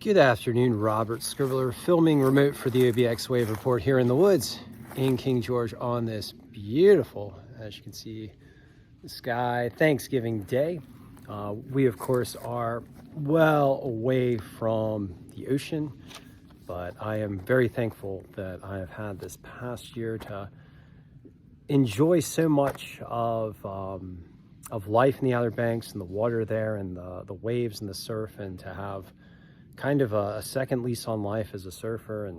Good afternoon, Robert Scribbler, filming remote for the OBX wave report here in the woods in King George on this beautiful, as you can see, the sky, Thanksgiving Day. We, of course, are well away from the ocean, but I am very thankful that I have had this past year to enjoy so much of life in the Outer Banks and the water there and the waves and the surf, and to have kind of a second lease on life as a surfer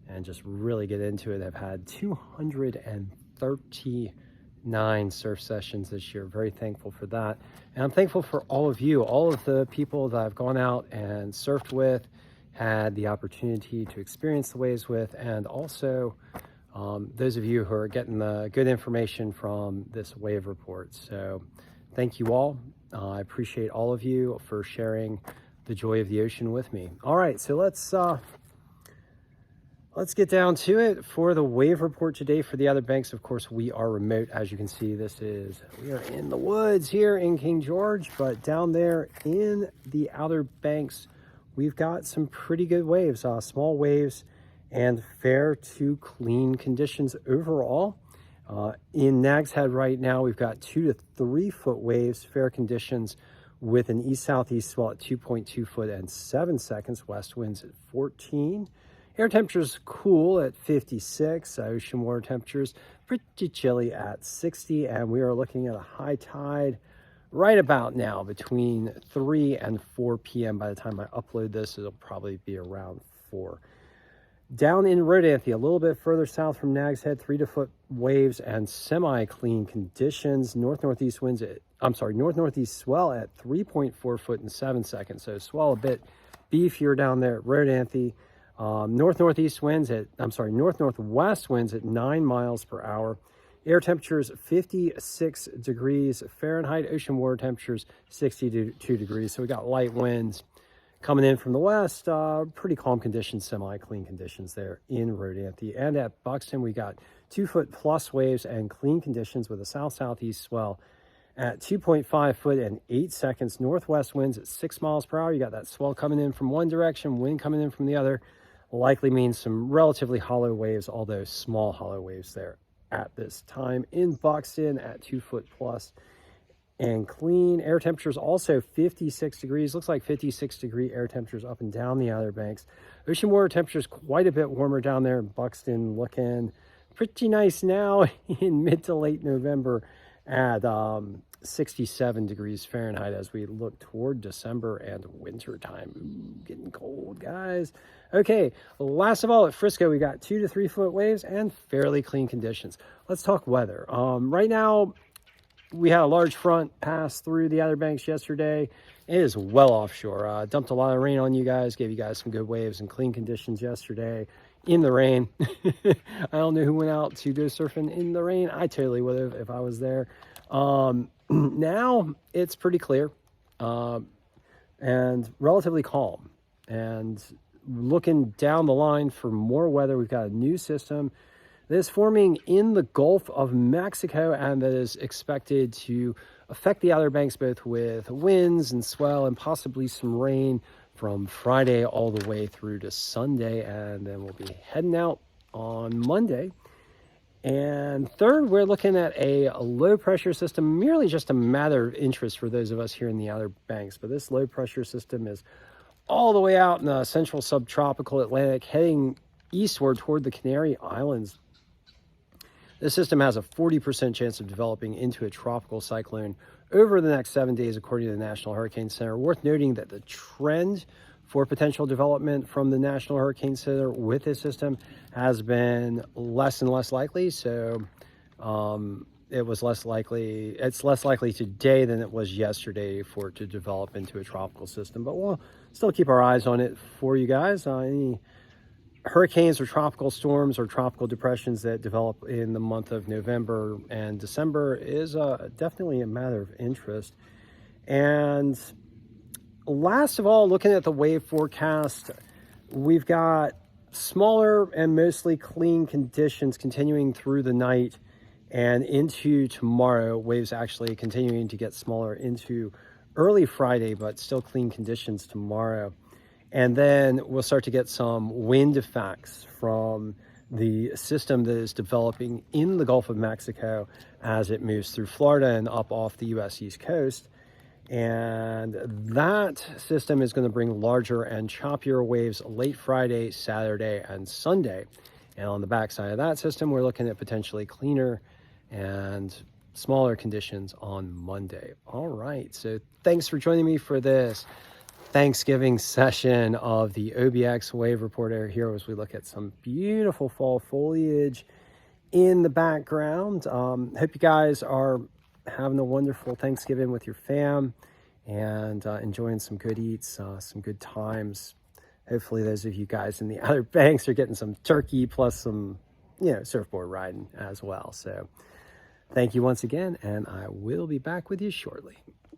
and just really get into it. I've had 239 surf sessions this year. Very thankful for that. And I'm thankful for all of you, all of the people that I've gone out and surfed with, had the opportunity to experience the waves with, and also those of you who are getting the good information from this wave report. So thank you all. I appreciate all of you for sharing the joy of the ocean with me. All right, so let's get down to it for the wave report today for the Outer Banks. Of course, we are remote. As you can see, we are in the woods here in King George, but down there in the Outer Banks, we've got some pretty good waves, small waves and fair to clean conditions overall. In Nag's Head right now, we've got 2 to 3 foot waves, fair conditions, with an east-southeast swell at 2.2 foot and 7 seconds, west winds at 14. Air temperatures cool at 56, ocean water temperatures pretty chilly at 60, and we are looking at a high tide right about now between 3 and 4 p.m. By the time I upload this, it'll probably be around 4. Down in Rodanthe, a little bit further south from Nag's Head, 3 to 4 foot waves and semi-clean conditions. North-northeast swell at 3.4 foot and 7 seconds. So swell a bit beefier down there at Rodanthe. North-northwest winds at 9 miles per hour. Air temperatures 56 degrees Fahrenheit. Ocean water temperatures 62 degrees. So we got light winds coming in from the west. Pretty calm conditions, semi-clean conditions there in Rodanthe. And at Buxton, we got 2 foot plus waves and clean conditions with a south-southeast swell at 2.5 foot and 8 seconds. Northwest winds at 6 miles per hour. You got that swell coming in from one direction, wind coming in from the other. Likely means some relatively hollow waves, although small hollow waves there at this time in Buxton at 2 foot plus and clean. Air temperatures also 56 degrees. Looks like 56-degree air temperatures up and down the Outer Banks. Ocean water temperatures quite a bit warmer down there in Buxton, looking pretty nice now in mid to late November at 67 degrees Fahrenheit as we look toward December and winter time. Ooh, getting cold, guys. Okay, last of all, at Frisco, we got 2 to 3 foot waves and fairly clean conditions. Let's talk weather. Right now, we had a large front pass through the Outer Banks yesterday. It is well offshore. Dumped a lot of rain on you guys, gave you guys some good waves and clean conditions yesterday in the rain. I don't know who went out to go surfing in the rain. I totally would have if I was there. Now it's pretty clear and relatively calm. And looking down the line for more weather, we've got a new system that is forming in the Gulf of Mexico and that is expected to affect the Outer Banks both with winds and swell and possibly some rain from Friday all the way through to Sunday. And then we'll be heading out on Monday. And third, we're looking at a low pressure system, merely just a matter of interest for those of us here in the Outer Banks. But this low pressure system is all the way out in the central subtropical Atlantic, heading eastward toward the Canary Islands. This system has a 40% chance of developing into a tropical cyclone over the next 7 days, according to the National Hurricane Center. Worth noting that the trend for potential development from the National Hurricane Center with this system has been less and less likely. So it's less likely today than it was yesterday for it to develop into a tropical system. But we'll still keep our eyes on it for you guys. Any hurricanes or tropical storms or tropical depressions that develop in the month of November and December is definitely a matter of interest. And last of all, looking at the wave forecast, we've got smaller and mostly clean conditions continuing through the night and into tomorrow. Waves actually continuing to get smaller into early Friday, but still clean conditions tomorrow. And then we'll start to get some wind effects from the system that is developing in the Gulf of Mexico as it moves through Florida and up off the US East Coast. And that system is going to bring larger and choppier waves late Friday, Saturday, and Sunday. And on the backside of that system, we're looking at potentially cleaner and smaller conditions on Monday. All right, so thanks for joining me for this Thanksgiving session of the OBX Wave Reporter here as we look at some beautiful fall foliage in the background. Hope you guys are having a wonderful Thanksgiving with your fam and enjoying some good eats, some good times. Hopefully those of you guys in the Outer Banks are getting some turkey plus some, surfboard riding as well. So thank you once again, and I will be back with you shortly.